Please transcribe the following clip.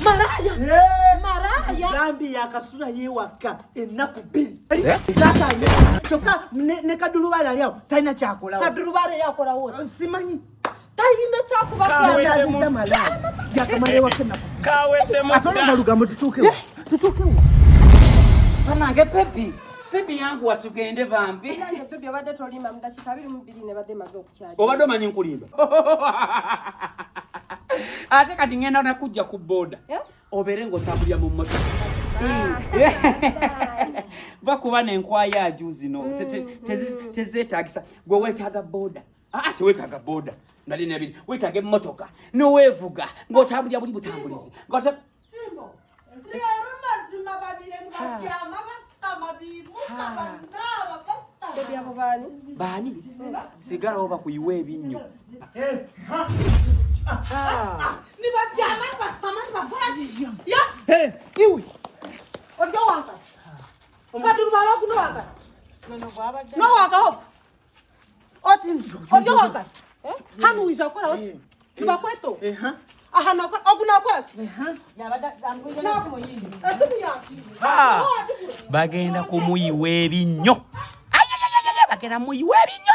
Malaya. Malaya. Gambi yakasula yewaka ennaku bbiri. Tata choka ne kadulubala lyawo talina kyakola. Kadulubala yakola woti. Simanyi. Talina kyakubabya aziza malaya. Yakamale wakena. Kawedde mu. Atona zalugambo tutukewo. Tutukewo. Panange Pepi. Pepi yangu watugende bambi. Nange Pepi obadde tolima muda kitabiri mu bbiri ne badde maze okukyaja. Obadde omanyi nkulimba. Ate kati ngenda na kujja ku boda. Obere ng'otambulira mu mmotoka. Bakuba n'enkwaya ajuzi no. Tezeetaagisa. Gwe weetaaga boda. Teweetaaga boda. Nali nebiri. Weetaaga emmotoka. N'oweevuga ng'otambulira buli butambulizi. Kimbo. Lero mazima babire babyama basitama bimuka banaba basitama. Pepi abo bani? Bani? Sigala oba kuyiwa ebinnyo. Ni babyama basitama ni bakola ya? Iwe. Ojo wanka. Kadulubala kuno wanka. Nono bwabadde. No wanka hop. Oti ojo wanka. Hanu wiza kola oti. Kiba kweto. Ahana okunakola ki? Yabadde ambuye nasimu yindi. Asimu yaki. Bagenda kumuyiwa ebinnyo. Bagenda muyiwa ebinnyo